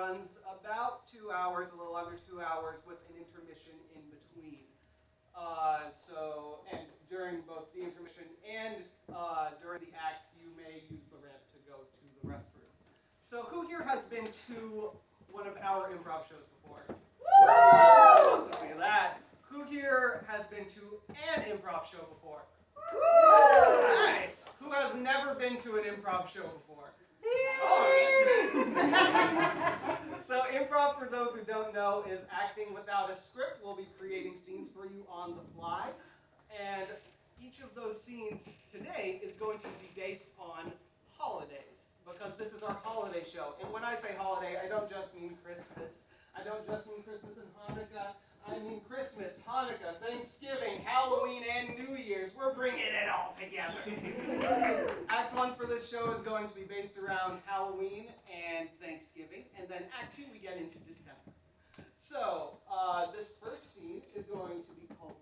runs about 2 hours, a little under 2 hours, with an intermission in between. And during both the intermission and during the acts, you may use the ramp to go to the restroom. So who here has been to one of our improv shows before? Woo! Look at that. Who here has been to an improv show before? Woo! Nice. Who has never been to an improv show before? So improv, for those who don't know, is acting without a script. We'll be creating scenes for you on the fly. And each of those scenes today is going to be based on holidays, because this is our holiday show. And when I say holiday, I don't just mean Christmas. I don't just mean Christmas and Hanukkah. I mean Christmas, Hanukkah, Thanksgiving, Halloween, and New Year's. We're bringing it all together. Act 1 for this show is going to be based around Halloween and Thanksgiving. And then Act 2, we get into December. So this first scene is going to be called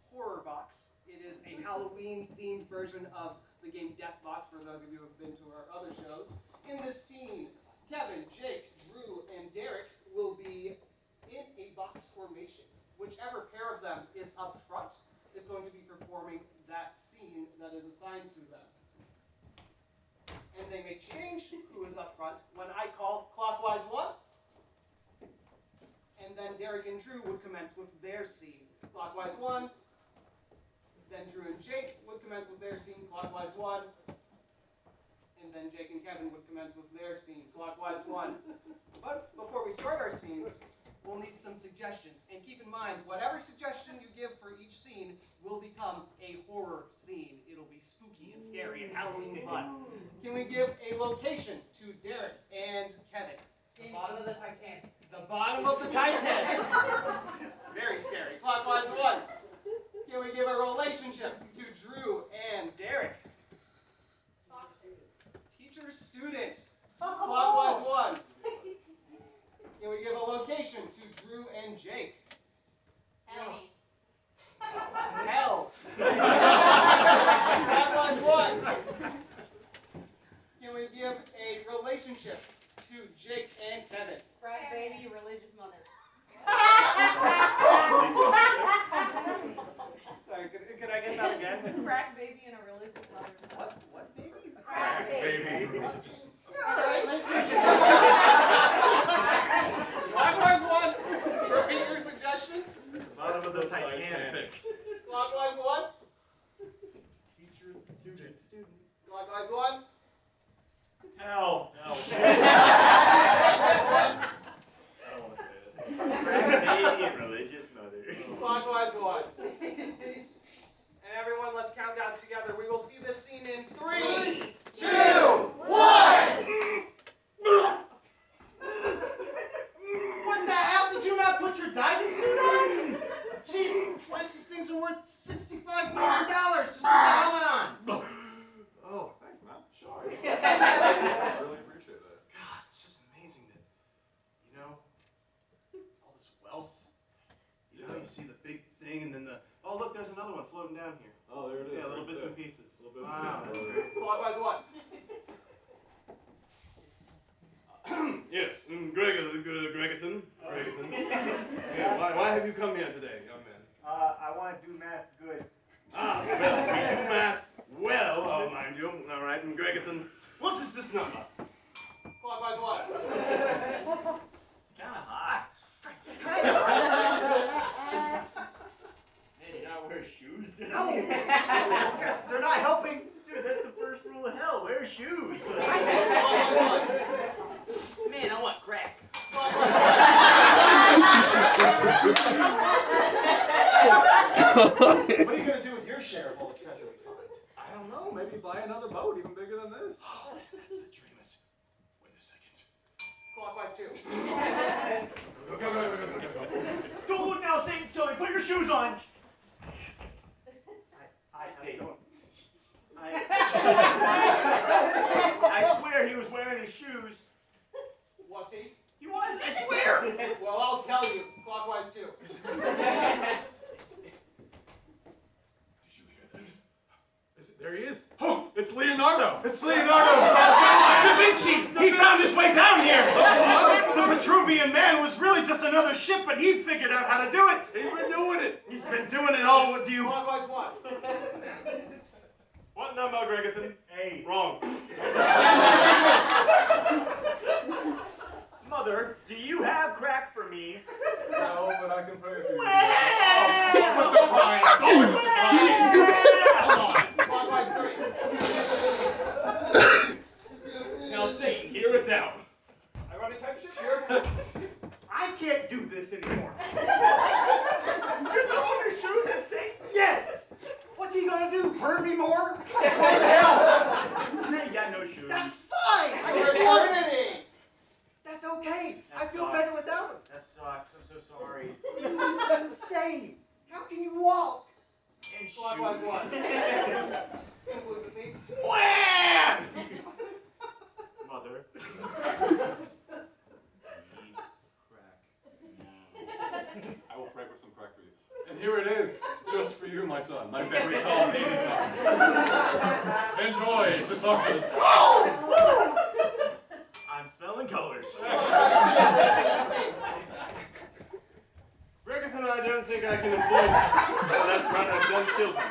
Horror Box. It is a Halloween-themed version of the game Death Box, for those of you who have been to our other shows. In this scene, Kevin, Jake, Drew, and Derek will be in a box formation. Whichever pair of them is up front is going to be performing that scene that is assigned to them. And they may change who is up front when I call clockwise 1. And then Derek and Drew would commence with their scene. Clockwise 1. Then Drew and Jake would commence with their scene. Clockwise 1. And then Jake and Kevin would commence with their scene. Clockwise 1. But before we start our scenes, we'll need some suggestions. And keep in mind, whatever suggestion you give for each scene will become a horror scene. It'll be spooky and scary and Halloween fun. Can we give a location to Derek and Kevin? The bottom of the Titanic. The bottom of the Titanic. Very scary. Clockwise 1. Can we give a relationship to Drew and Derek? Teacher-student. Clockwise 1. Can we give a location to Drew and Jake? Enemies. Hell. Clockwise 1. Can we give a relationship to Jake and Kevin? Crack baby, religious mother. Sorry, could I get that again? Crack baby and a religious mother. What baby? Crack baby. Clockwise 1. Repeat your suggestions. Bottom of the Titanic. Clockwise 1. Teacher, student. Clockwise 1. Hell. Clockwise 1. I don't want to say it. Baby and religious mother. Clockwise 1. And everyone, let's count down together. We will see this scene in 3, 2, 1. What the hell? Did you not put your diving suit on? Jeez, twice these things are worth $65 million. Just put the helmet on. Oh, thanks, man. Sure. I really appreciate that. God, it's just amazing that, all this wealth. You see the big thing and then oh, look, there's another one floating down here. Oh, there it is. Yeah, little right bits there. and pieces. Wow. That's great. Clockwise 1. Yes, Gregerson. Yeah, why have you come here today, young man? I want to do math good. Well, we do math well, I'll mind you. All right, and Gregerson, what is this number? Clockwise 1. It's kind of hot. Hey, you not wear shoes? No! They're not helping. Dude, that's the first rule of hell. Wear shoes. Man, I want crack. What are you going to do with your share of all the treasure we find? I don't know, maybe buy another boat even bigger than this. Oh, that's the dreamest. Wait a second. Clockwise 2. Don't look now, Satan's coming. Put your shoes on. I see. I swear he was wearing his shoes. Was he? He was, I swear. Well, I'll tell you. Clockwise 2. Did you hear that? There he is. Oh, it's Leonardo. It's Leonardo! Da Vinci! He found his way down here! The Vitruvian man was really just another ship, but he figured out how to do it. He's been doing it. He's been doing it all. What do you? Clockwise what? What number, Gregathan? Hey, Wrong. Mother, do you have crack for me? No, but I can pay for you. Clockwise 3. Now, Satan, hear us out. Ironic type shit here. I can't do this anymore. You're throwing your shoes at Satan? Yes. What's he gonna do? Hurt me more? Hell. You ain't got no shoes. That's fine. I For can eternity. That's okay. I That feel sucks. better without him. That sucks. I'm so sorry. Insane. How can you walk? And Clockwise shoot. 1. Conclude the scene. Wham! Mother. Need crack now. I will pray for some crack for you. And here it is, just for you, my son, my very tall baby son. Enjoy the suckers. I'm smelling colors. Gregathan, I don't think I can employ you. Oh, that's right, I've done children.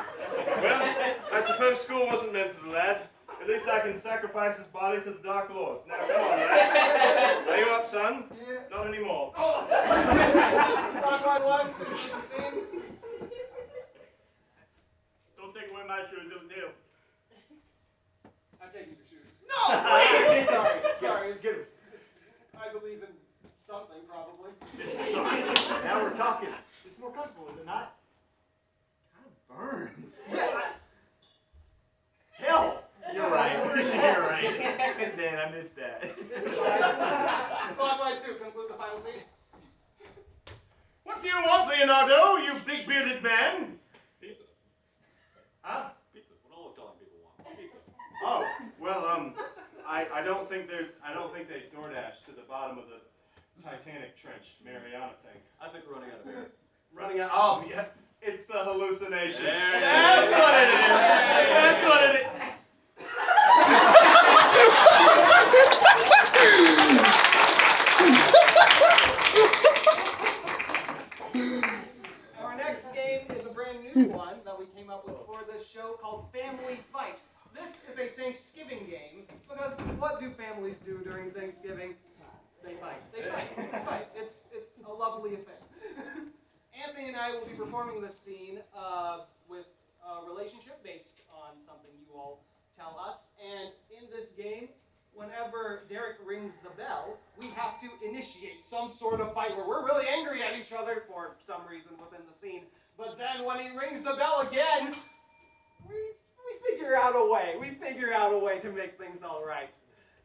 Well, I suppose school wasn't meant for the lad. At least I can sacrifice his body to the Dark Lords. Now, come on, lad. Are you up, son? Yeah. Not anymore. Clockwise 1. Conclude the scene. Don't take away my shoes. It was him. I'm taking your shoes. No, Sorry. Get him. I believe in something, probably. This sucks. Now we're talking. It's more comfortable, is it not? Kind of burns. Hell. You're right. You're right. Man, I missed that. Clockwise 2. Conclude the final scene. What do you want, Leonardo? You big-bearded man. Pizza. Huh? Pizza. What all Italian people want. Pizza. Oh, well, I don't think they DoorDash to the bottom of the Titanic trench Mariana thing. I think we're running out of air. Running out. Oh, yeah. It's the hallucinations. There it That's is. what it is. That's what it is. Our next game is a brand new one that we came up with for this show called Family Fight. This is a Thanksgiving game because what do families do during Thanksgiving? They fight. They fight. It's a lovely affair. Anthony and I will be performing this scene with a relationship based on something you all tell us. And in this game, whenever Derek rings the bell, we have to initiate some sort of fight where we're really angry at each other for some reason within the scene. But then when he rings the bell again, we figure out a way. We figure out a way to make things all right.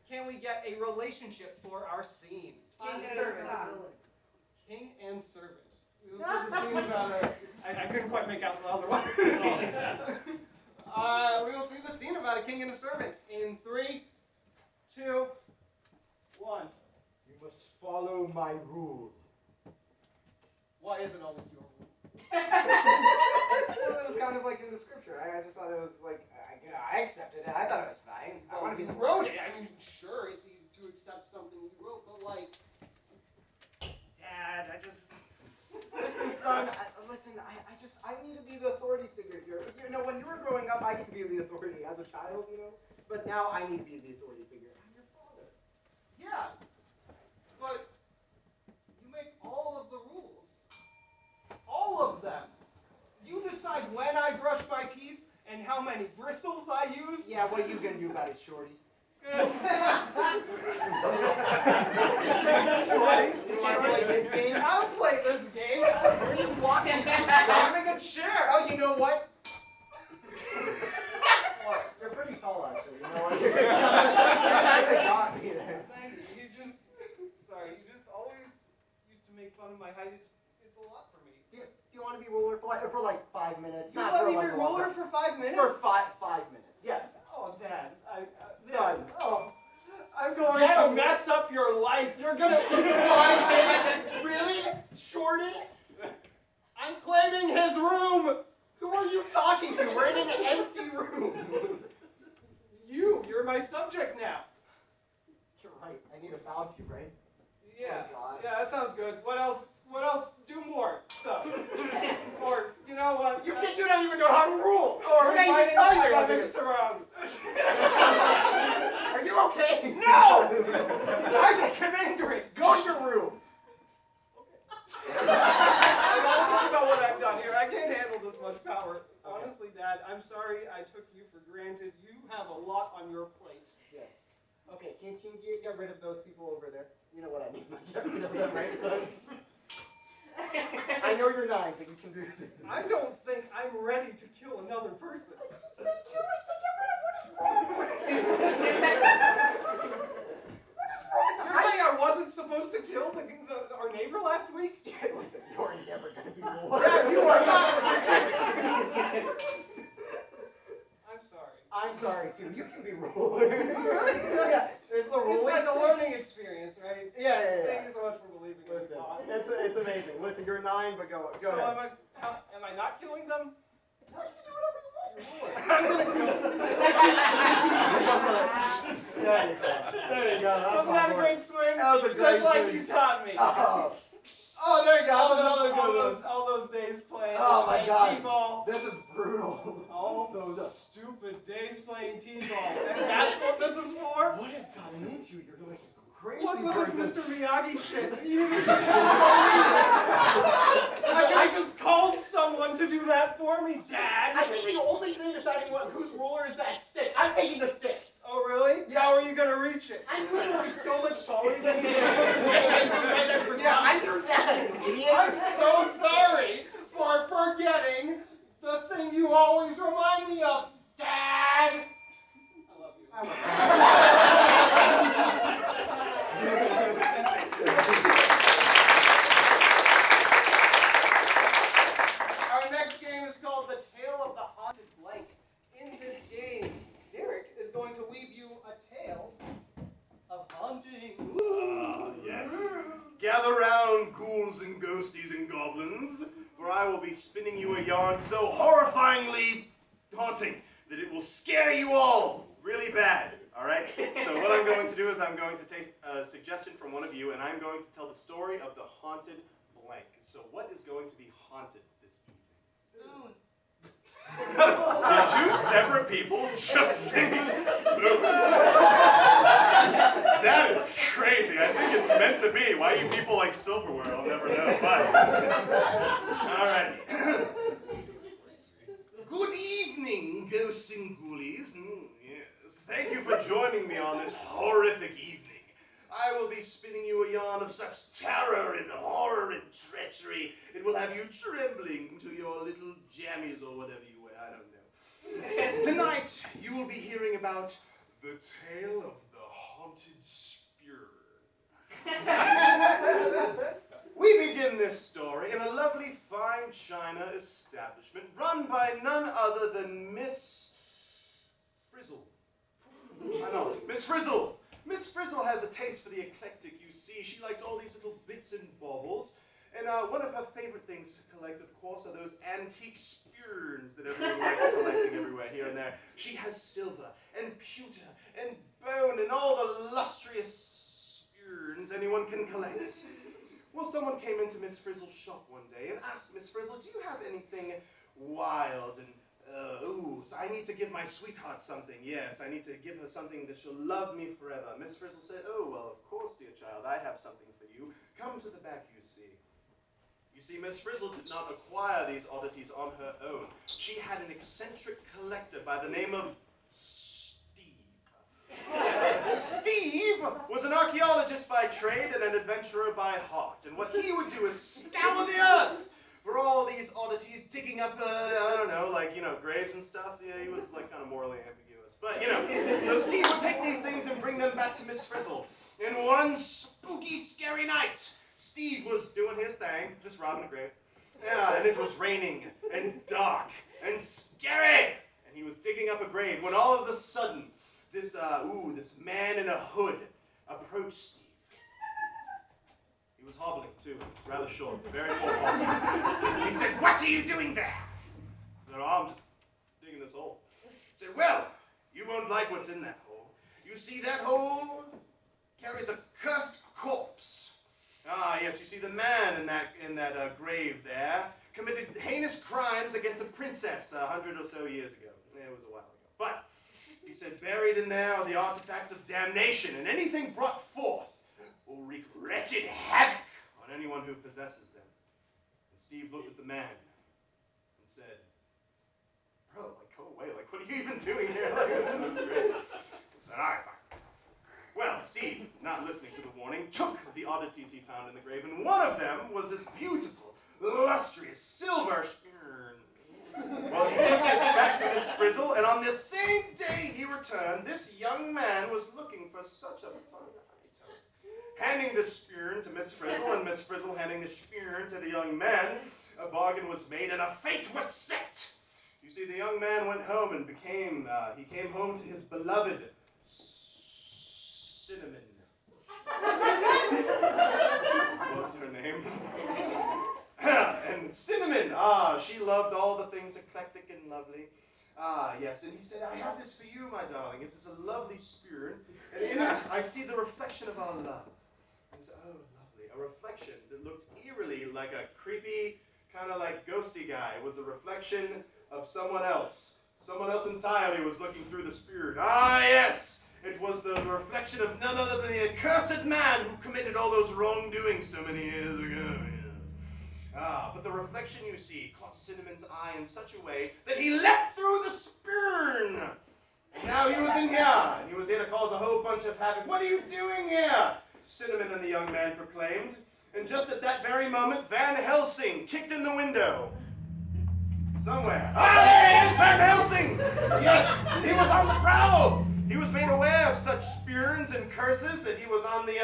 Can we get a relationship for our scene? King and servant. King and servant. We'll see the scene about I couldn't quite make out the other one. We will see the scene about a king and a servant in 3, 2, 1. You must follow my rule. Why is it always your rule? Well, it was kind of like in the scripture. I just thought it was like, I accepted it. I thought it was fine. I want to be the wrote it. I mean, sure, it's easy to accept something you wrote, but like, Dad, I just... listen, son. I need to be the authority figure here. You know, when you were growing up, I could be the authority as a child, you know. But now I need to be the authority figure. I'm your father. Yeah, but you make all of the rules. All of them. You decide when I brush my teeth and how many bristles I use. Yeah, what are you gonna do about it, Shorty? Shorty, you wanna play this game? I'll play this game. Where are you walking to? Slamming a chair. Oh, you know what? What? You're pretty tall, actually. You know what? Thank you. You just always used to make fun of my height. It's a lot for me. Do you want to be ruler for like 5 minutes? You Not let for me like be a long ruler time. for 5 minutes? For five minutes. Yes. Oh, Dad. Son. Oh, I'm going Yeah. to mess up your life. You're gonna 5 minutes? Really? Shorty? I'm claiming his room. Who are you talking to? We're in an empty room. You're my subject now. You're right. I need a bounty, right? Yeah. Oh, God. Yeah, that sounds good. What else? What else? Do more stuff. Or, you know what? You don't even know how to rule. Or We're not even inviting telling you my how to do mixed around. Are you okay? No! I'm the commander. Go to your room. I'm honest about what I've done here. I can't handle this much power. Okay. Honestly, Dad, I'm sorry I took you for granted. You have a lot on your plate. Yes. Okay, can you get rid of those people over there? You know what I mean. Get rid of them, right, son? I know you're 9, but you can do this. I don't think I'm ready to kill another person. I said get rid of what is wrong with you? You're saying I wasn't supposed to kill our neighbor last week? Listen, you're never going to be ruler. Yeah, you are not. I'm sorry. I'm sorry, too. You can be ruler. Yeah, it's the ruling. It's like a stick. learning experience, right? Yeah. Thank you so much for believing in Listen, me. it's amazing. Listen, you're 9, but go So ahead. am I not killing them? No, you can do whatever you want. You're ruler. I'm gonna kill them. There you go. There you go. That's Wasn't that a great swing? That was a great Just like swing. you taught me. Oh, there you go. That's another good one. all those days playing, Oh, my playing God. T-ball. This is brutal. All those stupid days playing T-ball. And that's what this is for? What has gotten into you? You're like crazy. What's with this person. Mr. Miyagi shit? I just called someone to do that for me, Dad. I think the only thing deciding who's ruler is that stick. I'm taking the stick. Oh, really? Yeah. How are you going to reach it? I'm literally so much taller than you. Yeah, I'm your dad, idiot. I'm so sorry for forgetting the thing you always remind me of, Dad. I love you. Our next game is called The Tale of the Haunted Blank. In this game, Derek is going to weave you a tale of haunting. Yes. Gather round, ghouls and ghosties and goblins, for I will be spinning you a yarn so horrifyingly haunting that it will scare you all really bad. All right? So what I'm going to do is I'm going to take a suggestion from one of you, and I'm going to tell the story of the haunted blank. So what is going to be haunted this evening? Spoon. Did two separate people just say spoon? That is crazy. I think it's meant to be. Why you people like silverware, I'll never know. But alright. Good evening, ghosts and ghoulies. Yes. Thank you for joining me on this horrific evening. I will be spinning you a yarn of such terror and horror and treachery, it will have you trembling to your little jammies or whatever you wear, I don't know. Tonight, you will be hearing about the tale of the haunted spear. We begin this story in a lovely fine china establishment run by none other than Miss Frizzle. I know, Miss Frizzle. Miss Frizzle has a taste for the eclectic, you see. She likes all these little bits and baubles. And one of her favorite things to collect, of course, are those antique spears that everyone likes collecting everywhere, here and there. She has silver and pewter and bone and all the lustrous spears anyone can collect. Well, someone came into Miss Frizzle's shop one day and asked Miss Frizzle, do you have anything wild and so I need to give my sweetheart something. Yes, I need to give her something that she'll love me forever. Miss Frizzle said, oh, well, of course, dear child, I have something for you. Come to the back, you see. You see, Miss Frizzle did not acquire these oddities on her own. She had an eccentric collector by the name of Steve. Steve was an archaeologist by trade and an adventurer by heart. And what he would do is scour the earth for all these oddities, digging up, I don't know, like, graves and stuff. Yeah, he was, like, kind of morally ambiguous. But, so Steve would take these things and bring them back to Miss Frizzle. And one spooky, scary night, Steve was doing his thing, just robbing a grave. Yeah, and it was raining, and dark, and scary. And he was digging up a grave when all of a sudden, this man in a hood approached Steve. He was hobbling, too, rather short, very poor halter. He said, what are you doing there? I said, oh, I'm just digging this hole. He said, well, you won't like what's in that hole. You see, that hole carries a cursed corpse. Ah, yes, you see, the man in that grave there committed heinous crimes against a princess 100 or so years ago. It was a while ago. But he said buried in there are the artifacts of damnation, and anything brought forth will wreak wretched havoc on anyone who possesses them. And Steve looked at the man and said, bro, like, go away. Like, what are you even doing here? Like, that was great. He said, all right, fine. Well, Steve, not listening to the warning, took the oddities he found in the grave, and one of them was this beautiful, lustrous silver spoon. Well, he took this back to Miss Frizzle, and on this same day he returned, this young man was looking for such a fun item. Handing the spoon to Miss Frizzle, and Miss Frizzle handing the spoon to the young man, a bargain was made, and a fate was set. You see, the young man went home and he came home to his beloved Cinnamon. What's her name? And Cinnamon, she loved all the things eclectic and lovely. Yes, and he said, I have this for you, my darling. It is a lovely spoon, and in it I see the reflection of our love. And so, oh, lovely, a reflection that looked eerily like a creepy, kind of like ghosty guy. It was a reflection of someone else. Someone else entirely was looking through the spoon. Ah, yes! It was the reflection of none other than the accursed man who committed all those wrongdoings so many years ago. Yes. But the reflection, you see, caught Cinnamon's eye in such a way that he leapt through the spoon. And now he was in here, and he was here to cause a whole bunch of havoc. What are you doing here? Cinnamon and the young man proclaimed. And just at that very moment, Van Helsing kicked in the window. Somewhere. Ah, there he is, Van Helsing! Yes, he was on the prowl. He was made aware of such spoons and curses that he was on the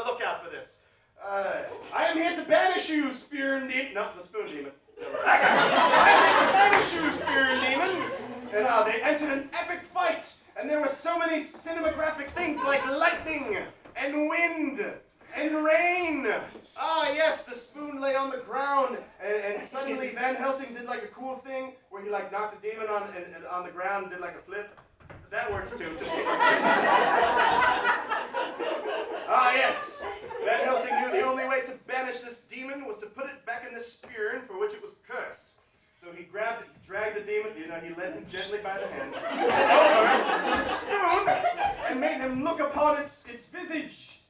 lookout for this. I am here to banish you, spoon demon. No, the spoon demon. I am here to banish you, spoon demon. And they entered an epic fight, and there were so many cinematographic things like lightning and wind and rain. Ah, yes, the spoon lay on the ground, and suddenly Van Helsing did like a cool thing where he like knocked the demon on the ground and did like a flip. That works too. Just kidding. Ah, yes. Van Helsing knew the only way to banish this demon was to put it back in the spoon for which it was cursed. So he dragged the demon, he led him gently by the hand over to the spoon and made him look upon its visage.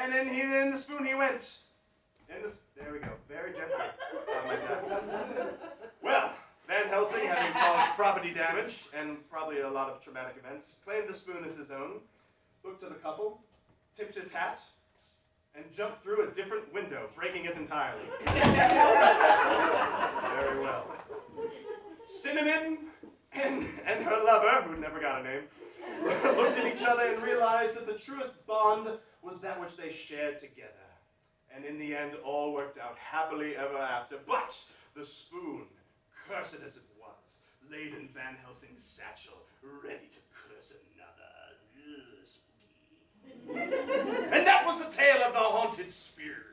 And then in the spoon he went. There we go. Very gently. Like that. Well, Van Helsing, having caused property damage and probably a lot of traumatic events, claimed the spoon as his own, looked at the couple, tipped his hat, and jumped through a different window, breaking it entirely. Very well. Cinnamon and her lover, who never got a name, looked at each other and realized that the truest bond was that which they shared together. And in the end, all worked out happily ever after. But the spoon, cursed as it was, laid in Van Helsing's satchel, ready to curse another. Spooky. And that was the tale of the haunted spear.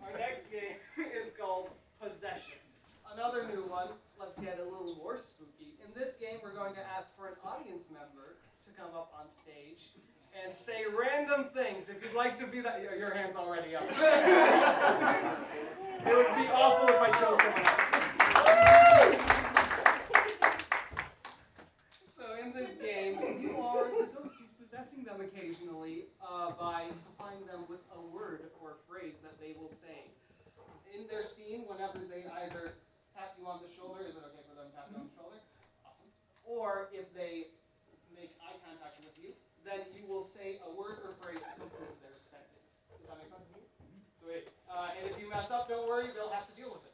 Our next game is called Possession. Another new one. Let's get a little more spooky. In this game, we're going to ask for an audience member to come up on stage and say random things. If you'd like to be that, your hand's already up. It would be awful if I chose someone else. So in this game, you are the ghost who's possessing them occasionally by supplying them with a word or a phrase that they will say. In their scene, whenever they either tap you on the shoulder, is it okay for them to tap you on the shoulder? Awesome. Or if they make eye contact with you, then you will say a word or phrase to complete their sentence. Does that make sense to you? Sweet. And if you mess up, don't worry, they'll have to deal with it.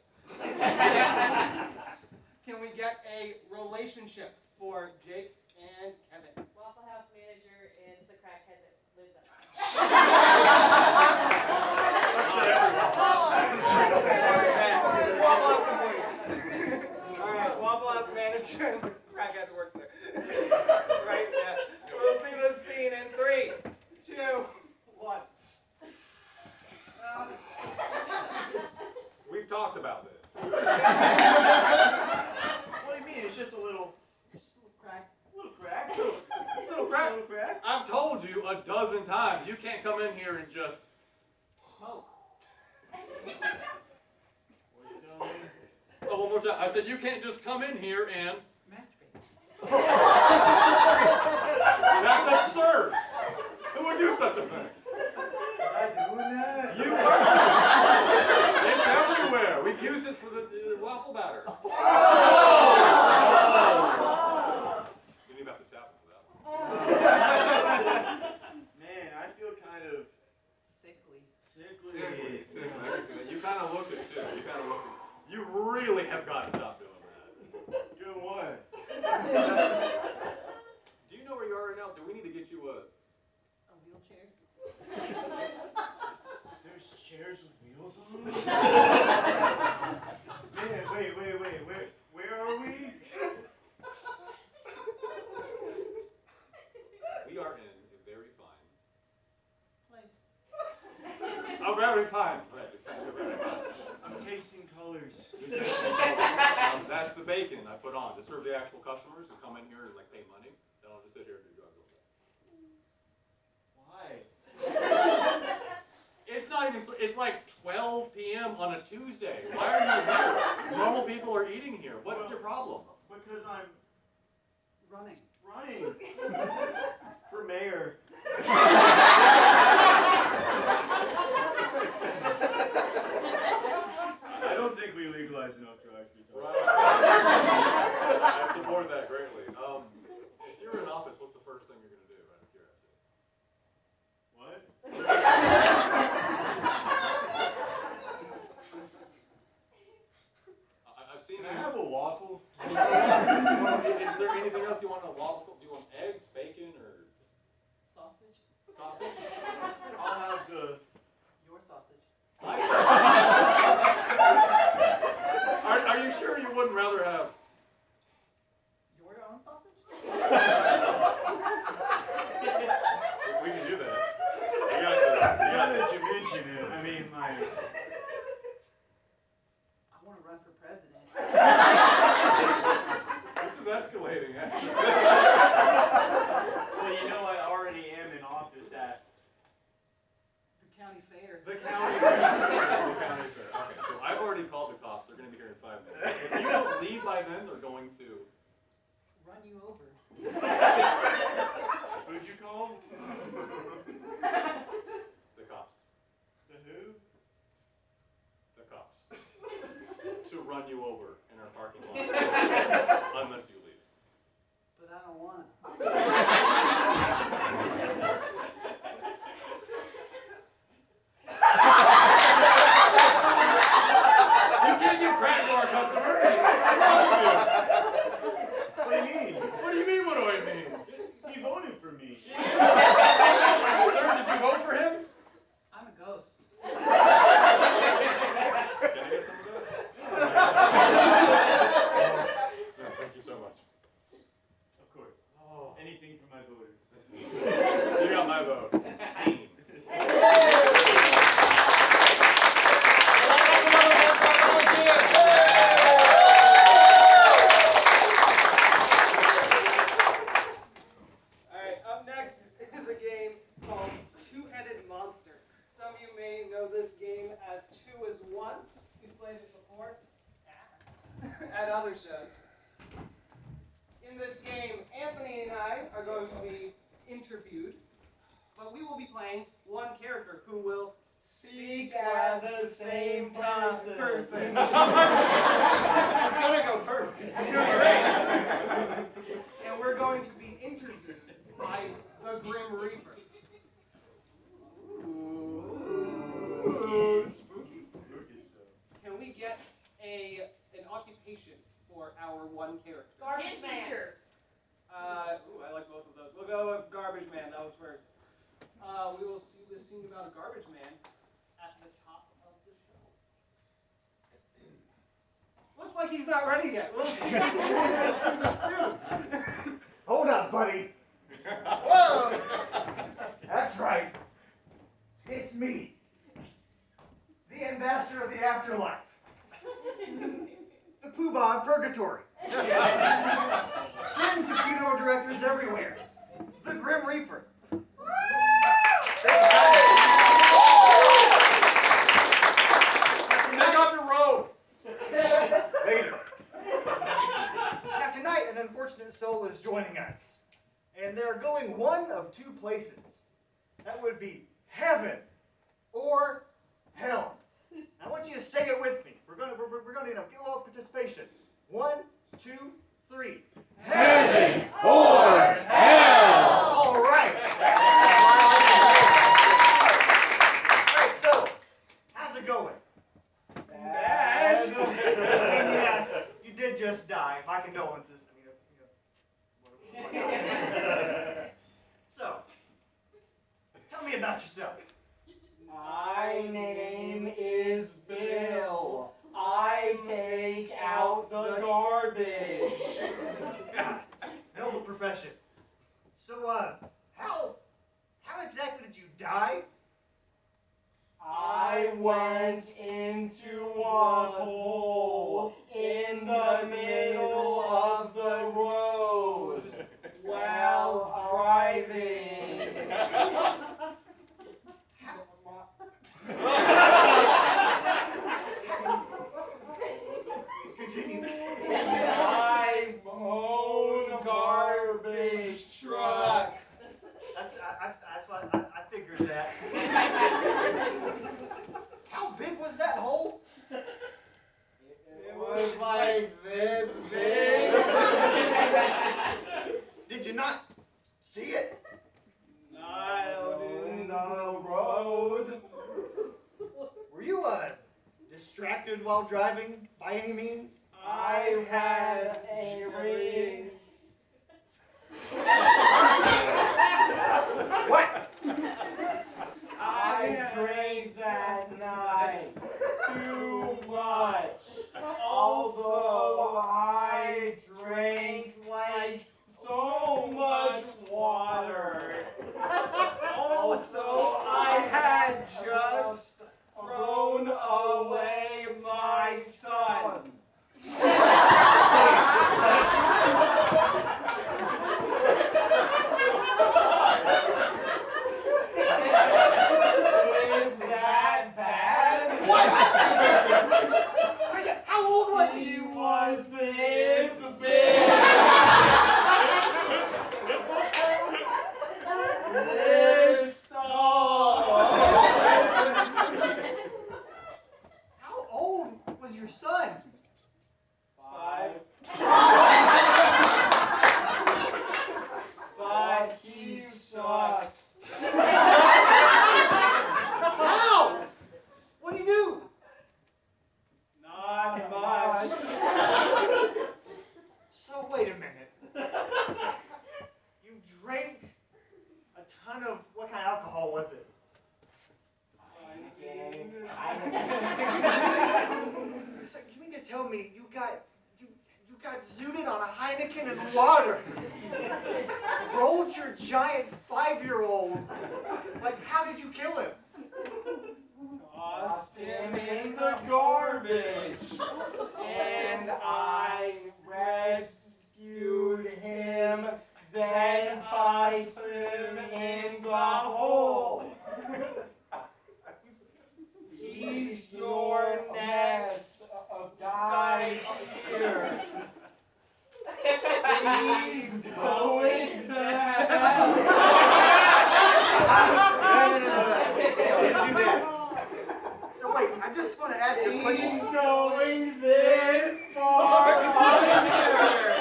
Can we get a relationship for Jake and Kevin? Waffle House manager and the crackhead that lives at my Such that Waffle House employee. All right, Waffle House manager and the crackhead that works there. Right? Yeah. We'll see this scene in 3, 2, 1. We've talked about this. dozen times. You can't come in here and just Smoke. What you telling me? Oh, one more time. I said you can't just come in here and Masturbate. that's absurd. Who would do such a thing? Was I doing that? You are. It's everywhere. We've used it for the waffle batter. Oh! You need about to tap for that one. Man, I feel kind of Sickly. sickly. Sickly. You kind of look it too. You kind of look it. You really have got to stop doing that. Doing what? Do you know where you are right now? Do we need to get you a wheelchair. There's chairs with wheels on them? Man, wait. Where are we? We are in a very fine Place. A very fine place. A very fine. I'm tasting colors. That's the bacon I put on to serve the actual customers who come in here and like pay money. They don't just sit here and do drugs all day. Why? It's not even. It's like 12 p.m. on a Tuesday. Why are you here? Normal people are eating here. What's your problem? Because I'm Running. for mayor. I don't think we legalize enough drugs. I support that greatly. If you're in office, what's the first thing you're going to do out of curiosity? What? I've seen. Can I have a waffle? Is there anything else you want to waffle? Do you want eggs, bacon, or Sausage. sausage? I'll have the. Your sausage. Are you sure you wouldn't rather have? Your own sausage? We can do that. Now that you mention it, I mean, like. I want to run for president. This is escalating, actually. Well, you know, I already am in office at. The county fair. The county fair. The county fair. Okay, so I've already called the cops. They're going to be here in 5 minutes. If you don't leave by then, they're going to. Run you over. Who'd you call? The cops. The who? The cops. To run you over in our parking lot. Unless you leave. But I don't want to. You can't give credit to our customers. What's wrong with you? What do you mean? What do you mean, what do I mean? He voted for me. Sir, did you vote for him? I'm a ghost. Can I get some of that? Thank you so much. Of course. Oh. Anything for my voters. You got my vote. Scene. Alright, up next is a game called Two-Headed Monster. Some of you may know this game as 2 as 1. You've played it before at other shows. In this game, Anthony and I are going to be interviewed, but we will be playing one character who will speak as the same person. It's gonna go perfect. You're great. And we're going to be interviewed by the Grim Reaper. Ooh, spooky. Spooky stuff. Can we get an occupation for our one character? Garbage man. Ooh, I like both of those. We'll go with Garbage Man. That was first. We will see this scene about a garbage man at the top of the show. Looks like he's not ready yet. We'll see this soon. Hold up, buddy. Whoa! That's right. It's me, the ambassador of the afterlife, the poobah of purgatory, friend to funeral directors everywhere, the Grim Reaper. soul is joining us. And they're going one of two places. That would be heaven or hell. I want you to say it with me. We're gonna get a little participation. 1, 2, 3. Heaven or hell! All right. All right, so how's it going? Bad. Yeah, you did just die. My condolences. So, tell me about yourself. My name is Bill. I take out the garbage. Hell of a profession. So, how exactly did you die? I went into a hole in the middle of the road while driving. Continue. I own a garbage truck. That's what I figured that. How big was that hole? It was like this big. Did you not see it? Out in the road. Were you distracted while driving by any means? I had a race. What? I drank that night too much. Also, I drank like so much water. Also, I had just thrown away my son. Is that bad? What? How old was he? He was this big. This tall. How old was your son? 5. But he sucked. How? What did he do? Not much. So wait a minute. You drank a ton of what kind of alcohol was it? So you mean to tell me you got zooted on a Heineken and water? Rolled your giant 5-year-old. Like, how did you kill him? Tossed him in the garbage. And I rescued him, then tossed him in the hole. He's your next guy here. He's going to hell. So wait, I just want to ask you a question. He's going this far over here.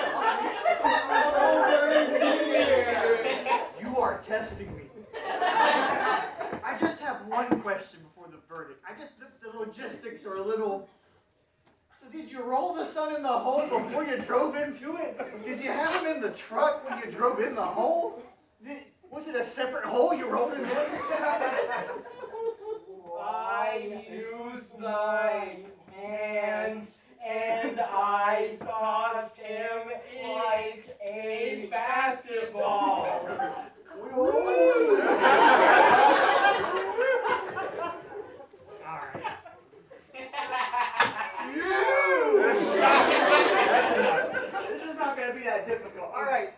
You are testing me. I just have one question before the verdict. The logistics are a little. So did you roll the son in the hole before you drove into it? Did you have him in the truck when you drove in the hole? Was it a separate hole you rolled him in? I used my hands and I tossed him like a basketball. Alright. This is not going to be that difficult. Alright.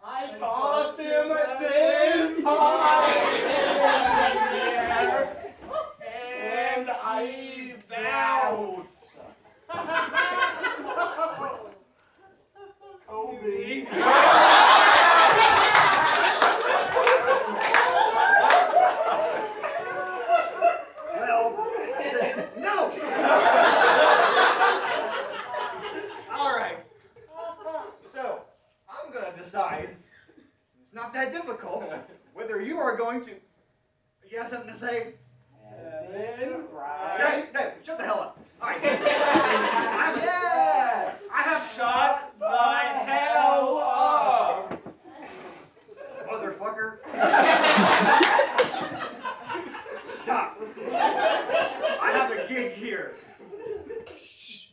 I tossed him this high in the air, and I bounced. Kobe. decide, it's not that difficult, whether you are going to... You have something to say? Heaven, Hey, shut the hell up. All right. Yes! I have... Shut the hell up! Motherfucker. Stop. I have a gig here. Shh.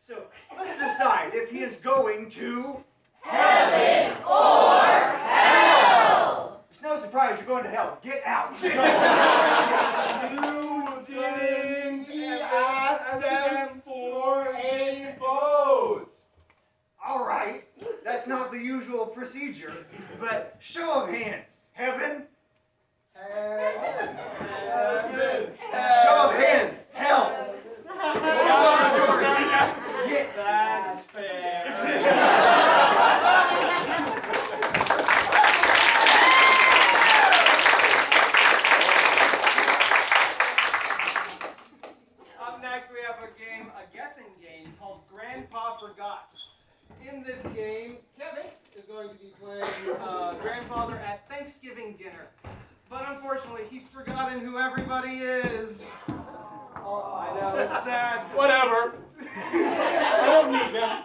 So, let's decide if he is going to... Heaven or hell? It's no surprise you're going to hell. Get out. You didn't ask them for a vote! All right. That's not the usual procedure, but show of hands. Heaven? Heaven. Show of hands. Hell. That's fair. Up next, we have a guessing game called Grandpa Forgot. In this game, Kevin is going to be playing grandfather at Thanksgiving dinner. But unfortunately, he's forgotten who everybody is. Oh, I know, it's sad. Whatever. I don't need them.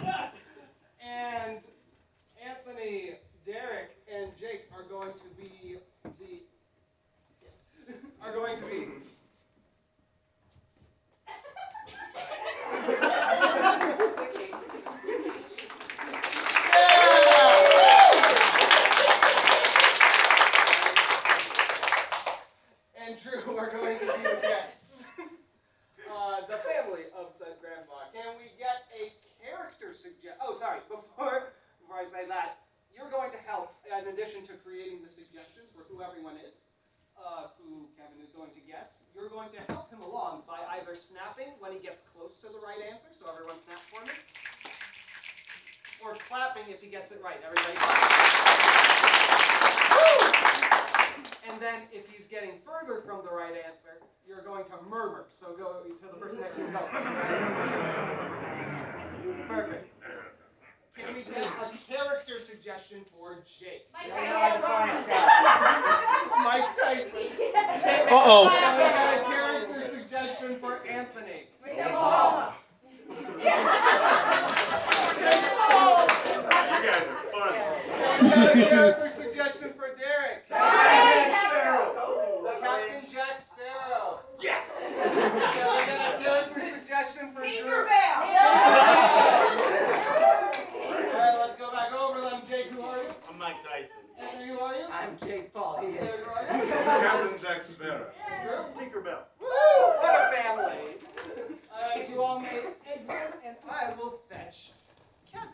And Anthony, Derek, and Jake are going to be and Drew are going to be the guests. The family of said grandpa. Can we get a character suggestion? Oh, sorry. Before I say that, you're going to help, in addition to creating the suggestions for who everyone is, who Kevin is going to guess, you're going to help him along by either snapping when he gets close to the right answer, so everyone snap for me, or clapping if he gets it right. Everybody clap. And then if he's getting further from the right answer, you're going to murmur. So go to the person next to you. Go. Perfect. Can we get a character suggestion for Jake? Mike Mike Tyson. Uh-oh. Can we get a character suggestion for Anthony? You guys are funny. Can we get a character suggestion for Derek? The Captain Jack Sparrow. Yes. Can we get a character suggestion for Drew? Tinkerbell. Alright, let's go back over them. Jake, who are you? I'm Mike Tyson. Anthony, who are you? I'm Jake Paul. He is. Derek, who are you? Captain Jack Sparrow. Drew? Tinkerbell. Woo! What a family! Alright, you all may exit, and I will fetch Kevin.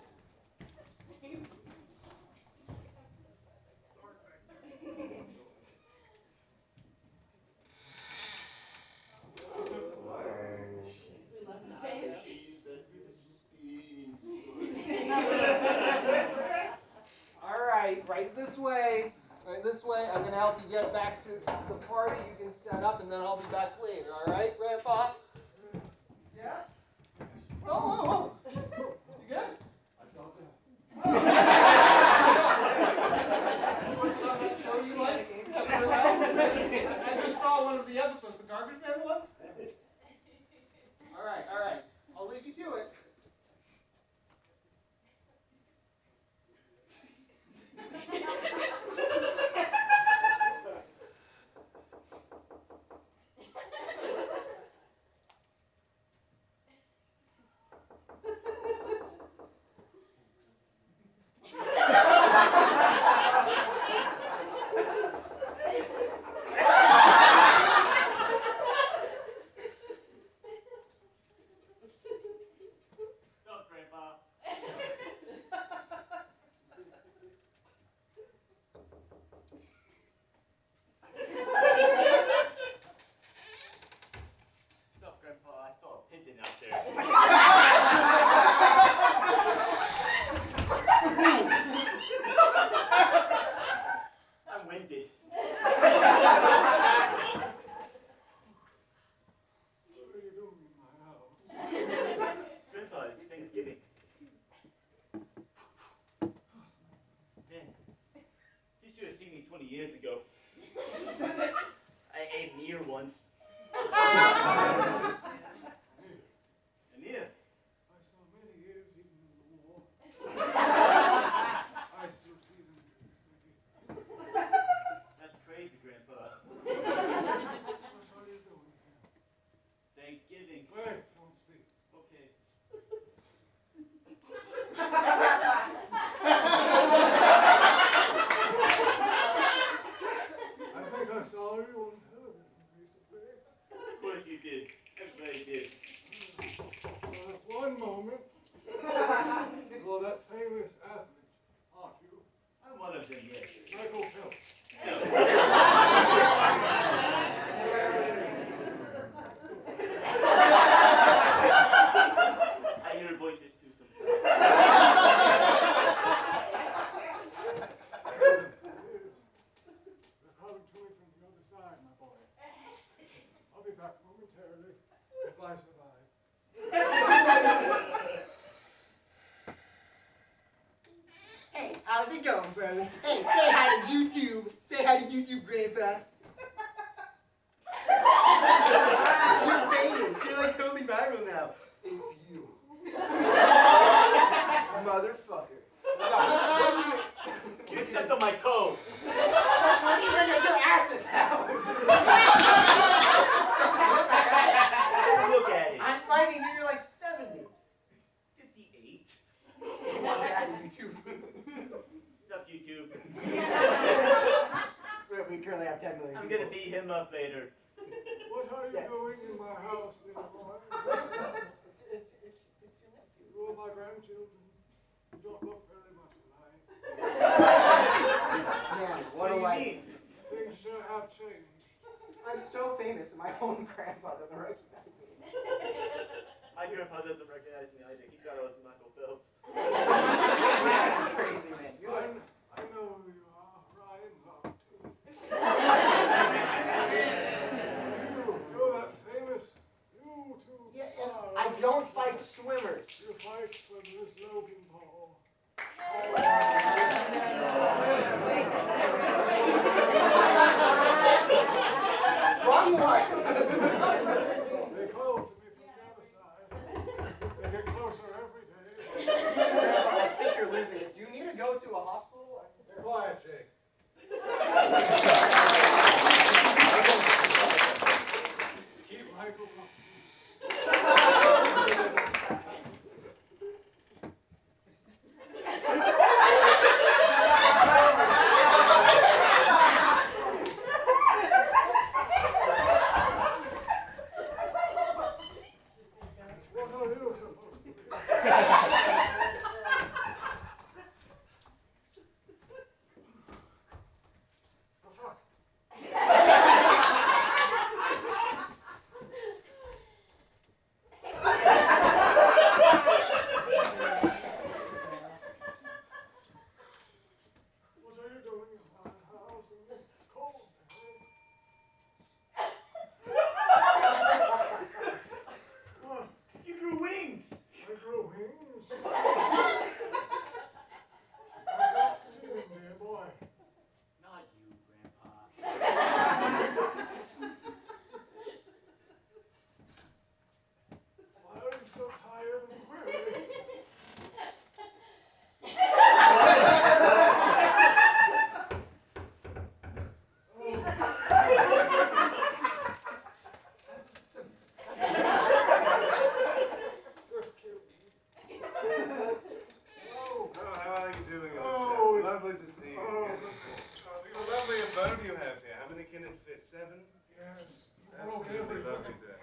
Alright, right this way. Right this way. I'm going to help you get back to the party. You can set up, and then I'll be back later. Alright, Grandpa? Yeah? Oh. You good? What's on that show you like? I just saw one of the episodes, the Garbage Man one. Alright. I'll leave you to it. one moment. You're that famous athlete, aren't you? I'm one of them, yes. Michael Phelps. I hear voices too sometimes. They're calling to me from the other side, my boy. I'll be back momentarily if I survive. Hey, how's it going, bros? Hey, say hi to YouTube. Say hi to YouTube, Grandpa. You're famous. You're like totally viral now. It's you. Motherfucker. You stepped on my toe. Your ass is out. Look at it. I'm fighting you. You're like 70. 58. What's that, YouTube? What's up, YouTube? We currently have 10 million. I'm gonna beat him up later. What are you doing in my house, little boy? It's your nephew. You are my grandchildren. You don't look very much alike. Man, What do you mean? Things sure have changed. I'm so famous and my own grandpa doesn't recognize me. My grandpa doesn't recognize me either. He thought I was Michael Phelps. That's crazy, man. I know who you are. Ryan Long, too. You're that famous YouTube star. I don't fight swimmers. You fight for this Logan Paul. Wrong one. They call to me from the other side. They get closer every day. Grandpa, I think you're losing it. Do you need to go to a hospital? Be quiet, Jake. Keep Michael company. What are you supposed to be? Oh, fuck. What are you doing in my house in this cold day? What? You grew wings. I grew wings. I've got to see them, dear boy. Not you, Grandpa. Why are you so tired and weary? Just kill me. Oh, Oh, how are you doing? Oh, Lovely to see you. oh, Yes. It's a lovely abode you have here. How many can it fit? 7? yes. Absolutely lovely day.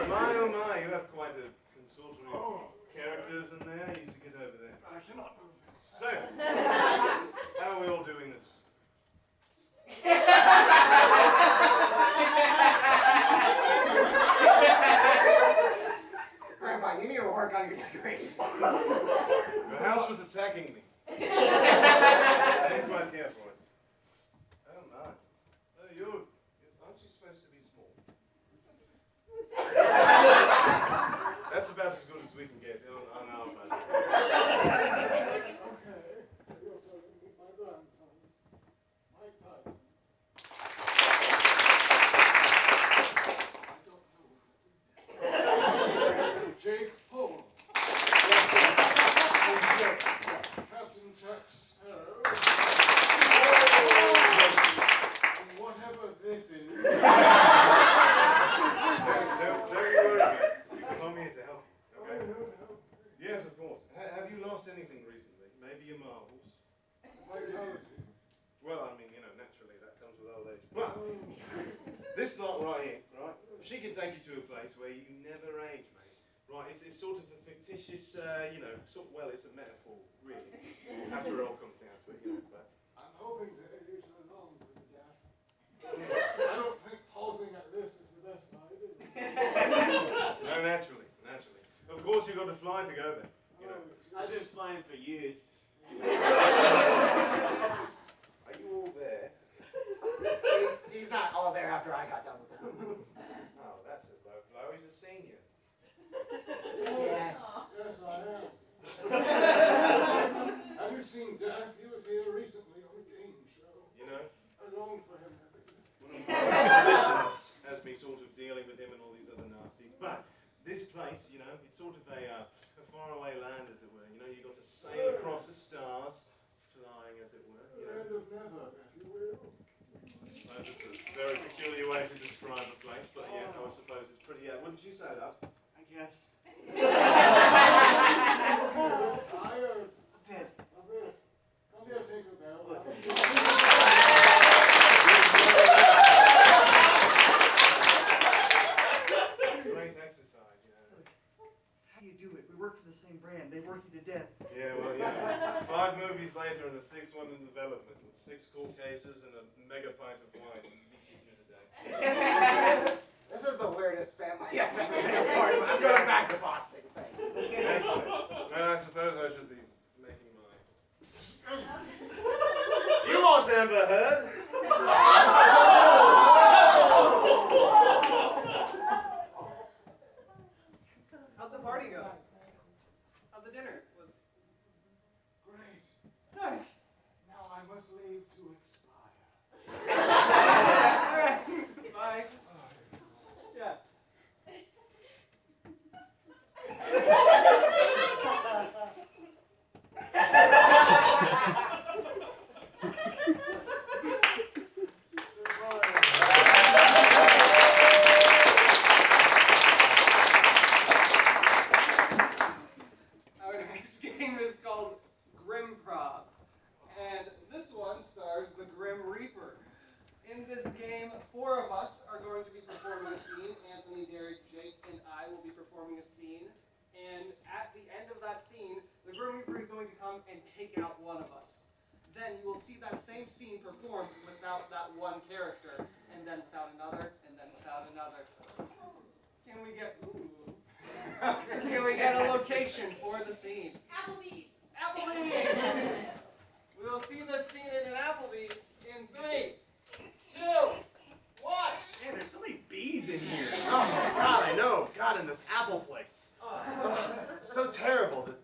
My, oh my, you have quite a consortium of characters in there. You should get over there. I cannot move this. So, how are we all doing this? Grandpa, you need to work on your decorations. Your house was attacking me. I didn't quite care for it. Oh my. Oh, aren't you supposed to be small? That's about as good as we can get on our budget. Okay. So you're telling me my grandsons, Mike Tyson. I don't know. Jake Paul. Captain Jack Sparrow. And whatever this is. Don't you worry about it. I'm here to help. Okay? I know now. Yes, of course. Have you lost anything recently? Maybe your marbles? Vitality. Well, I mean, naturally that comes with old age. But this lot right here, right? She can take you to a place where you never age, mate. Right? it's sort of a fictitious, you know, sort of, well, it's a metaphor, really. After it all comes down to it, you know, but... I'm hoping to age along with death. I don't think pausing at this is the best idea. No, naturally, naturally. Of course, you've got to fly to go there, you know. I've been flying for years. Are you all there? He's not all there after I got done with him. Oh, that's a low blow. He's a senior. Yeah. Yes, I am. Have you seen Death? He was here recently on a game show. You know? I long for him. One of my expeditions has me sort of dealing with him and all these other nasties. But this place, you know, it's sort of a faraway land, as it were. You know, you got to sail across the stars, flying, as it were. You know? Land of never, if you will. I suppose it's a very peculiar way to describe a place, but yeah, I suppose it's pretty. Wouldn't you say that? I guess. Tired. A bit. A bit. Come here, Tinkerbell. Great exercise, you know. How do you do it? We work for the same brand. They work you to death. Yeah, well, yeah. 5 movies later and a 6th one in development, with 6 court cases and a mega pint of wine. This is the weirdest family I've ever been a part of. I'm going back to boxing. Thanks. Well, I suppose I should be making mine. You want Amber Heard? How'd the party go? How'd the dinner? Was Great. nice. Now I must leave to expire. Bye. Yeah. Our next game is called Improv, and this one stars the Grim Reaper. In this game, 4 of us are going to be performing a scene. Anthony, Derek, Jake, and I will be performing a scene. And at the end of that scene, the Grim Reaper is going to come and take out one of us. Then you will see that same scene performed without that one character, and then without another, and then without another. Can we get Can we get a location for the scene? Applebee's. Applebee's! We will see this scene in an Applebee's in 3, 2, 1. Man, there's so many bees in here. Oh my God, I know. God, in this apple place. So terrible. That,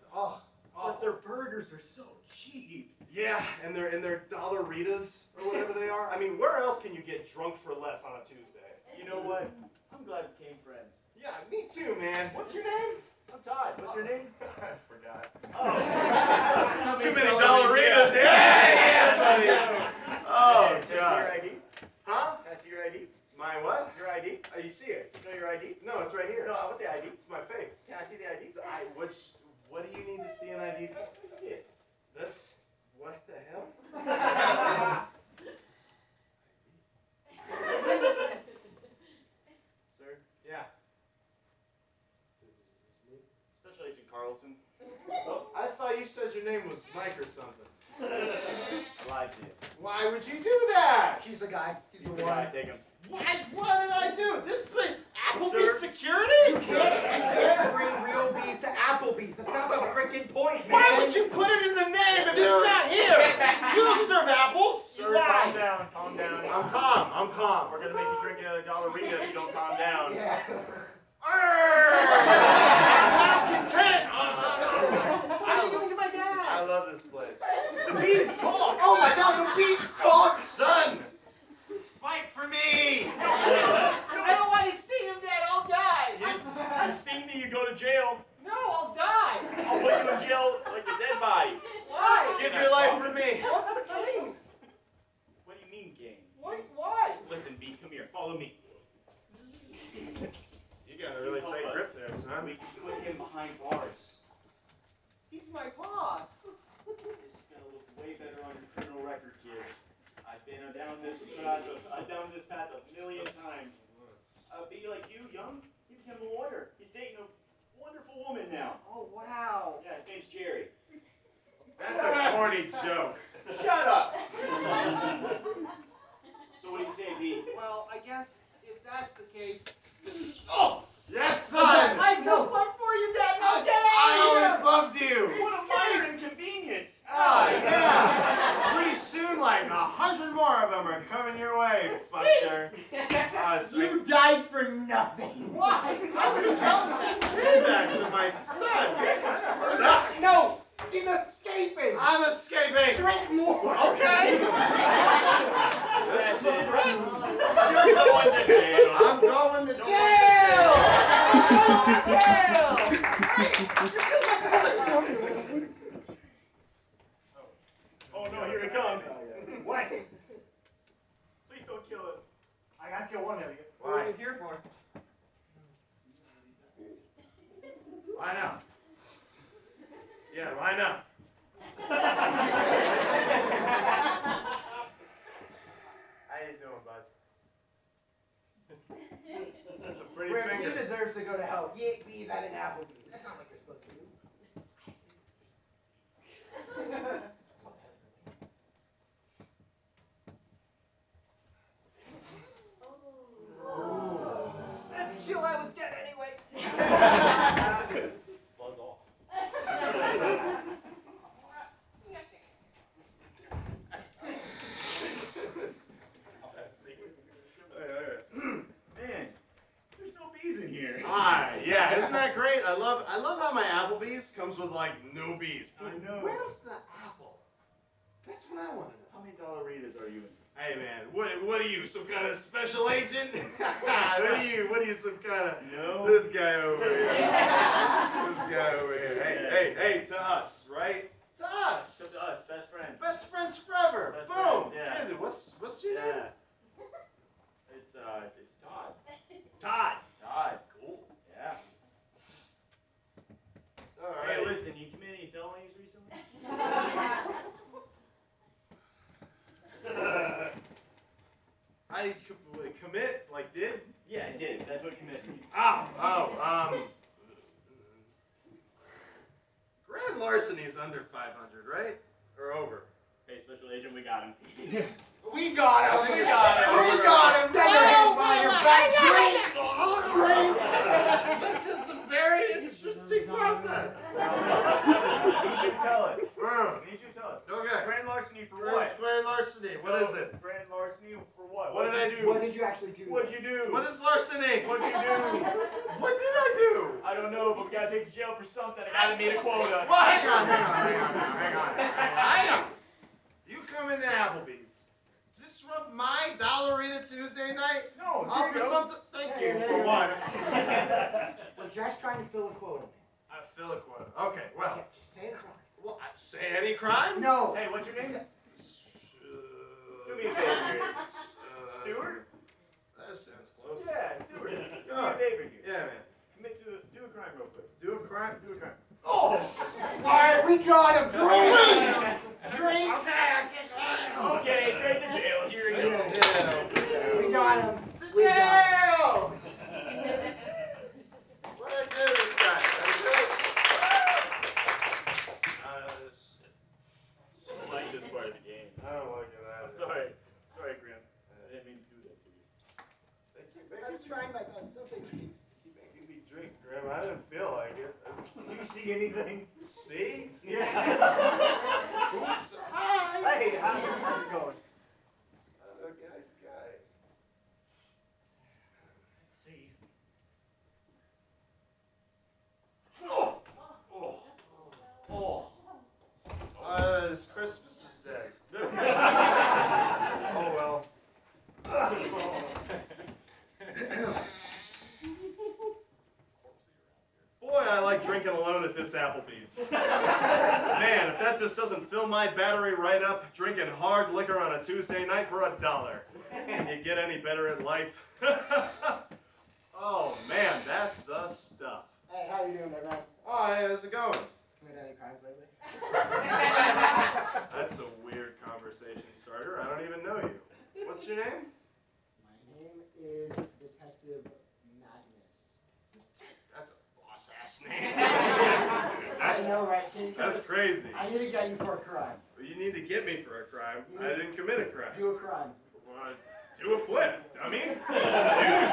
But their burgers are so cheap. Yeah, and they're Dollaritas or whatever they are. I mean, where else can you get drunk for less on a Tuesday? You know what? I'm glad we became friends. Yeah, me too, man. What's your name? I'm Todd. What's your name? I forgot. Oh. Too many Dollaritas. Yeah, buddy. Oh, Can I see God. your ID? Huh? Can I see your ID? My what? Your ID? Oh, you see it? You know your ID? No, it's right here. No, I want the ID. It's my face. Can I see the ID? What do you need to see an ID for? See it. That's, what the hell? Sir, Yeah. Special Agent Carlson. I thought you said your name was Mike or something. I lied to you. Why would you do that? He's the guy. He's the The one. guy, take him. What did I do? This place, Applebee's Sir? security? You can't bring real bees to Applebee's. That's not the freaking point, man. Why would you put it in the name if it's not here? You don't serve apples. Sir, You lie. calm down, calm down. I'm calm. I'm calm. We're gonna make you drink another Dollarita if you don't calm down. Yeah. I'm content. What are you doing to my I dad? love this place. The bees talk. Oh my God, the bees talk. Son, fight for me. I don't want to sting him, Dad. I'll die. You sting me, you go to jail. No, I'll die. I'll put you in jail like a dead body. Why? Give your life for me. What's the game? What do you mean, gang? Why? Listen, B, come here. Follow me. You got a really tight grip there, son. We can put him behind bars. He's my pa. This is gonna look way better on your criminal record, kid. I've been down this path a million times. B, like you, young, he became a lawyer. He's dating a wonderful woman. Oh, wow. Yeah, his name's Jerry. That's a corny joke. Shut up! So what do you say, B? Well, I guess if that's the case, Oh, yes, son. I took one for you, Dad. Now get out I of here. always loved you. What a minor inconvenience! Ah, yeah. Pretty soon, like 100 more of them are coming your way, Buster. You died for nothing. why? How could you say that to my son? Stop. No, he's escaping. I'm escaping. Drink more. Okay. This is a threat. You're going to jail. I'm going to Don't jail. Oh no, here he comes. What? Please don't kill us. I gotta kill one of you. What are you here for? Why not? Yeah, why not? How you doing, bud? That's a pretty Rick, he finger. deserves to go to hell. He ate bees at an Applebee's. That's not what you're supposed to do. That's chill. I was dead anyway. Buzz off. Man, there's no bees in here. Ah, yeah, isn't that great? I love how my Applebee's comes with like no bees. I know. Where's the apple? That's what I want to know. How many dollaritas are you in? Hey man, what are you, some kind of special agent? What are you, some kind of No. this guy over here? This guy over here. Hey, to us, right? To us. Just us, best friends. Best friends forever. Best Boom. friends, yeah. Kid, what's your name? Yeah. It's Todd. Todd. Todd. Cool. Yeah. All Hey, right. listen, you committed any felonies recently? I commit, like did? Yeah, I did. That's what committed means. Grand larceny is under 500, right? Or over? Hey, special agent, we got him. We got him. We got him. We got him. Never by your back. This is a very interesting process. I need you to tell us. Mm. I need you to tell us. Okay. Grand larceny for what? Grand larceny. What is it? Grand larceny for what? What did I do? What did you actually do? What'd you do? What is larceny? What'd you do? What did I do? I don't know, but we gotta take you to jail for something. I gotta meet a quota. Well, hang on. You come into Applebee's. Disrupt my Dollarita Tuesday night? No, Offer here you go. something? Thank you. For what? We're just trying to fill a quota. Fill a quota. Okay, well. Yeah, just say a crime. Well, say any crime? No. Hey, what's your name? Do me a favor here. Stewart? That sounds close. Yeah, Stewart. Do me a Good. favor here. Yeah, man. Do a crime real quick. Do a crime? Do a crime. Oh! Alright, we got him. Drink! Drink! Okay, straight to jail. Here you go. Yeah. We got him. We got him. Jail! What did I do to this guy? I like this part of the game. I don't like it. I'm sorry. Sorry, Grim. I didn't mean to do that to you. I was trying my best. Don't take me. Keep making me drink, Grim. I didn't feel like it. Do you see anything? See? Yeah. Hi! Hey, how's it going? Nice guy. Let's see. Oh. Oh. Oh. It's Christmas Day. Oh well. Boy, I like drinking alone at this Applebee's. Man, if that just doesn't fill my battery right up, drinking hard liquor on a Tuesday night for $1. Can you get any better at life? Oh man, that's the stuff. Hey, how you doing there, man? Oh, hey, how's it going? Committed any crimes lately? That's a weird conversation starter. I don't even know you. What's your name? My name is Detective Magnus. That's a boss-ass name. know, right? Can you That's crazy. I need to get you for a crime. You need to get me for a crime. I didn't commit a crime. Do a crime. Well, do a flip, dummy. Do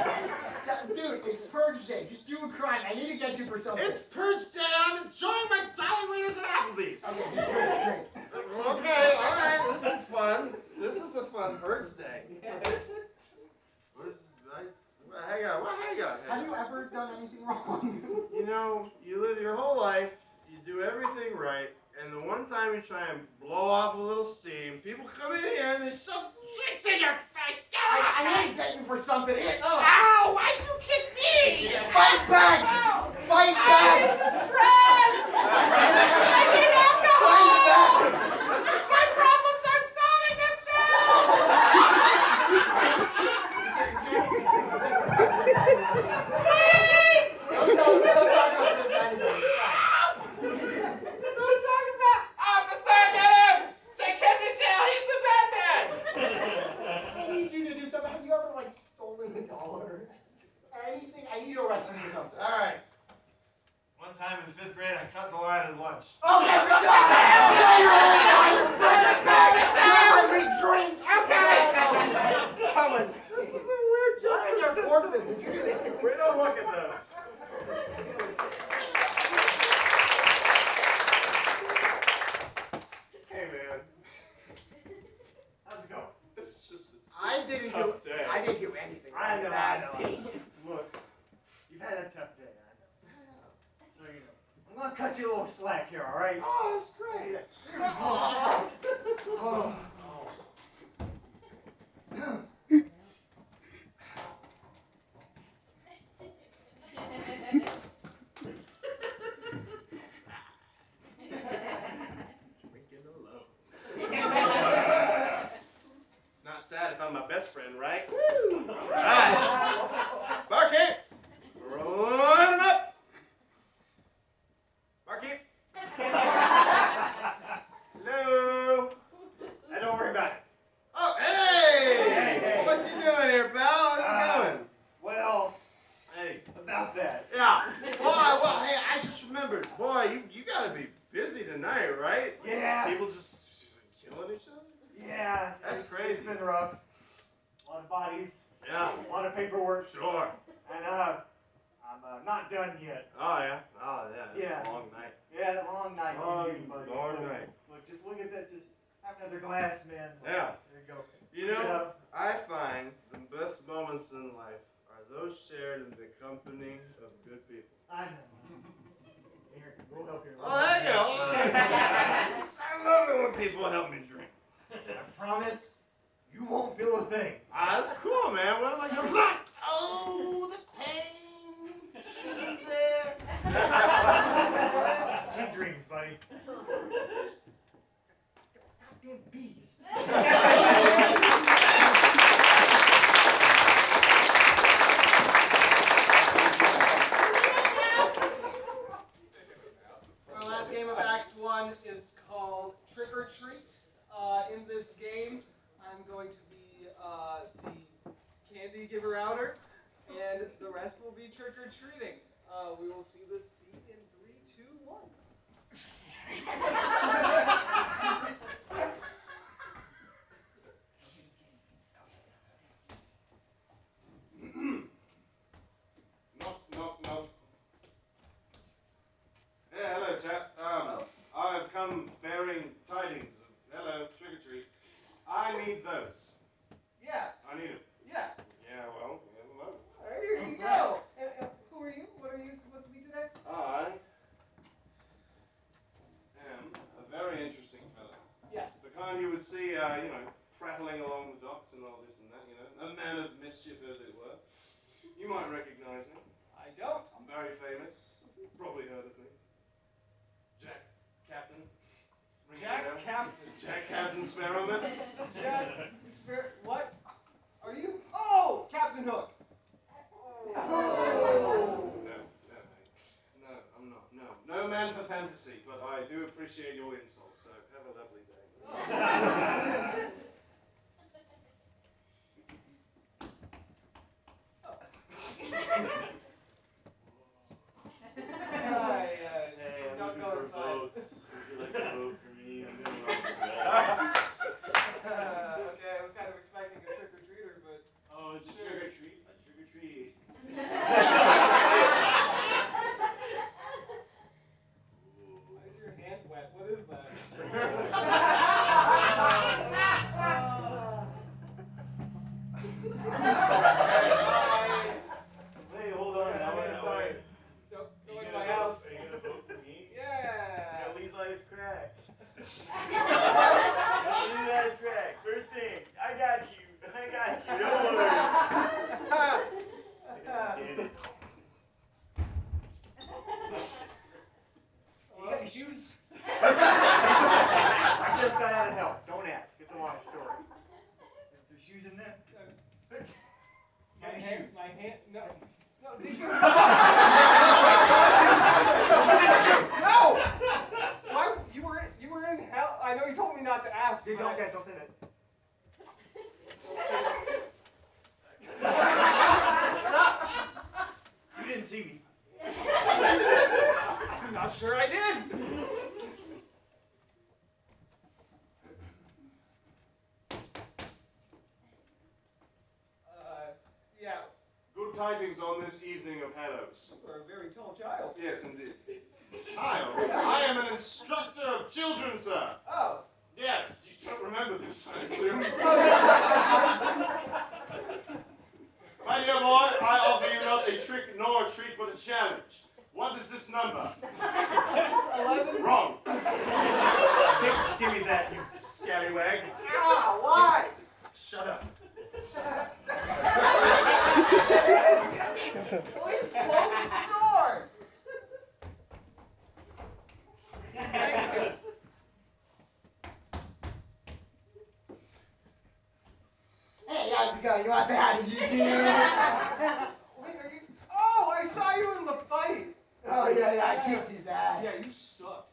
something. Dude, it's Purge Day. Just do a crime. I need to get you for something. It's Purge Day. I'm enjoying my dollar waiters at Applebee's. Okay, great. Okay, all right. This is fun. This is a fun Purge Day. Hang on. Have you ever done anything wrong? You know, you live your whole life, you do everything right, and the one time you try and blow off a little steam, people come in here and they shove shits in your face. I need to get you for something. Ow! Why'd you kick me? Fight back! Ow. Fight back! Distress! I need alcohol! Fight back! My problems aren't solving themselves! Don't talk about this anymore. Don't talk about Officer, get him! Take him to jail, he's the bad man! I need you to do something. Have you ever, like, stolen a dollar? Anything? I need to arrest you for something. All right. One time in 5th grade, I cut the line at lunch. Okay, we got it! Drink! Okay! Coming. This is a weird justice Horses. system. We don't look at those. Hey, man. How's it going? It's just I didn't do tough day. anything. I know. Look, you've had a tough day, I know. So, you know, I'm gonna cut you a little slack here, all right? Oh, that's great. Oh. Drinking alone. It's not sad if I'm my best friend, right? Woo! Alright. Barkeep! Run him up! Barkeep! Hello! Hey, don't worry about it. Oh, hey! Hey. What you doing here, pal? How's it going? Well, Hey. about that. Yeah. Well, hey, I just remembered. Boy, you gotta be busy tonight, right? Yeah. People just killing each other? Yeah. That's It's crazy. been rough. A lot of bodies. Yeah. A lot of paperwork. Sure. And, I'm not done yet. Oh, yeah. Oh, yeah. Yeah. Long night. Yeah, long night. Long, indeed, buddy. long Look, night. Look, just look at that. Just have another glass, man. Yeah. There you go. You know, I find the best moments in life are those shared in the company of good people. I know. Here, we'll help you. Oh, there you go. I love it when people help me drink. I promise you won't feel a thing. Ah, that's cool, man. What am I gonna say? Oh, the pain isn't there. Sweet dreams, buddy. Goddamn bees. Our last game of Act 1 is called Trick or Treat. In this game, I'm going to be the candy giver outer, and the rest will be trick or treating. We will see this scene in 3, 2, 1. Knock, knock, knock. Yeah, hello, chap. I've come bearing tidings. Hello, trick or treat. I need those. Yeah, I need them. yeah. Yeah, well, Here you go. And who are you? What are you supposed to be today? I am a very interesting fellow. Yeah. The kind you would see, prattling along the docks and all this and that, a man of mischief, as it were. You might recognize me. I don't. I'm very famous. You've probably heard of me. Jack Captain. Ring a Jack bell? Captain. Jack Captain Sparrowman. Jack, what? Are you? Oh, Captain Hook. No, mate. No, I'm not. No man for fantasy, but I do appreciate your insult, so have a lovely day. Don't go inside. That is correct. First thing, I got you. Don't worry. You got any shoes? I just got out of help. Don't ask. It's a long story. There's shoes in there? My hand, no. No, these are... No! Why? You were in hell. I know you told me not to ask. Dude, don't say that. Stop! You didn't see me. I'm not sure I did. Yeah. Good tidings on this evening of Hallows. You are a very tall child. Yes, indeed. Child? I am an instructor of children, sir. Oh. Yes, you don't remember this, I assume. My dear boy, I offer you not a trick nor a treat, but a challenge. What is this number? 11? Wrong. Give me that, you scallywag. Ah, why? Shut up. Please close the door. Thank you. Hey, how's it going? You want to say hi to YouTube? Wait, are you? Oh, I saw you in the fight. Oh, yeah, I kicked his ass. Yeah, you suck.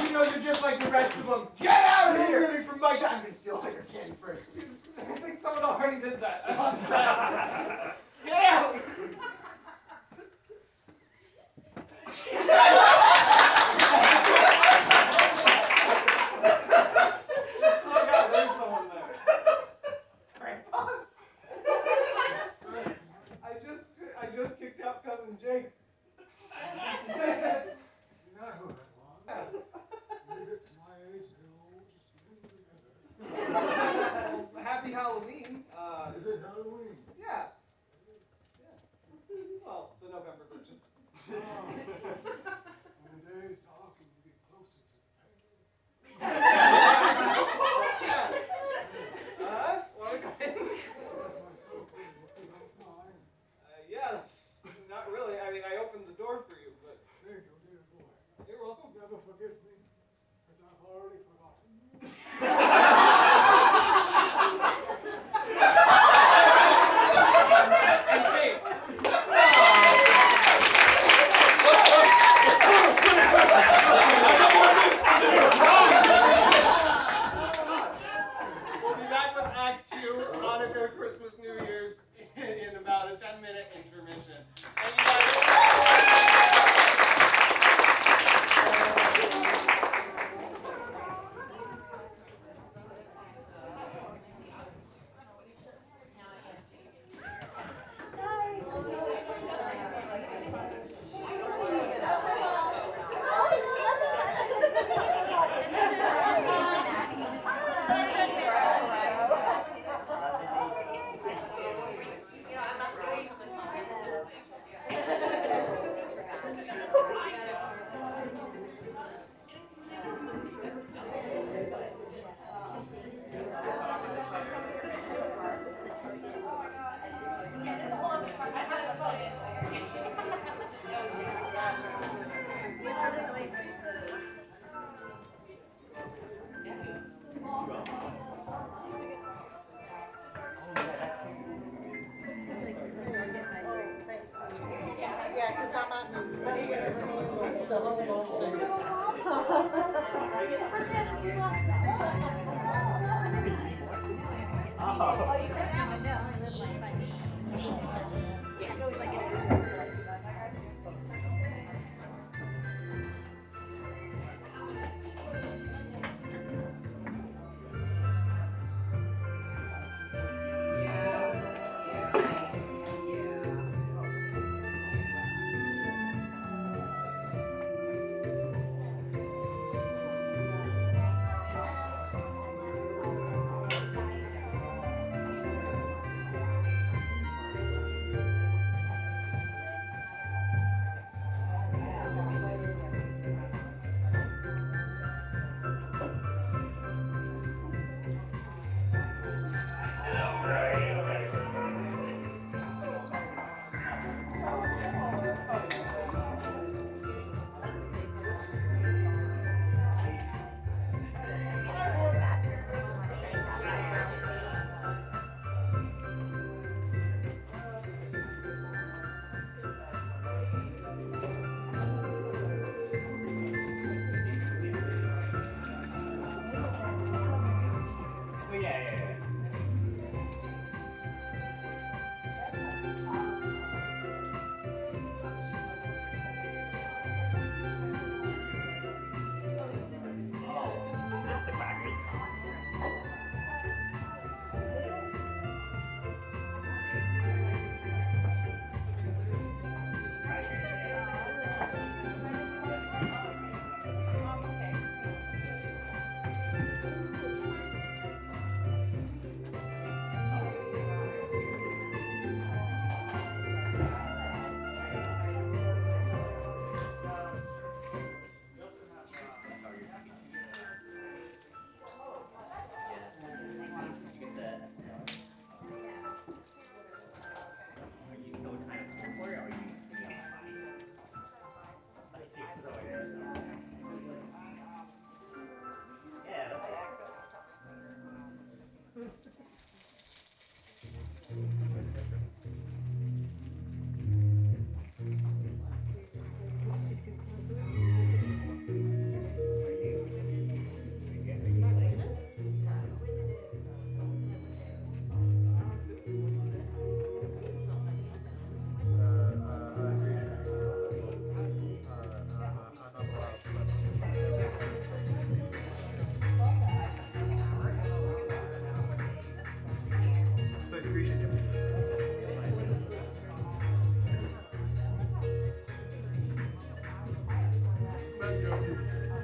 You know, you're just like the rest of them. Get out of You're here! rooting for Mike. I'm going to steal all your candy first. I think someone already did that. I lost track. Get out! Oh God, there's someone there. Grandpa? I just kicked out cousin Jake. Is that who that was? When you get to my age, they'll all just blend together. Well, happy Halloween. Is it Halloween? Yeah. Well, the November version. Oh. When the day is dark and you get closer to the pain. What guys? Yeah, that's not really. I mean, I opened the door for you, but Thank you, dear boy. you're welcome. Never forgive me, because I've already forgotten. And see. We'll be back with Act 2, Hanukkah, Christmas, New Year's, in about a 10-minute intermission. Thank you guys. Yeah, because I'm out in the go.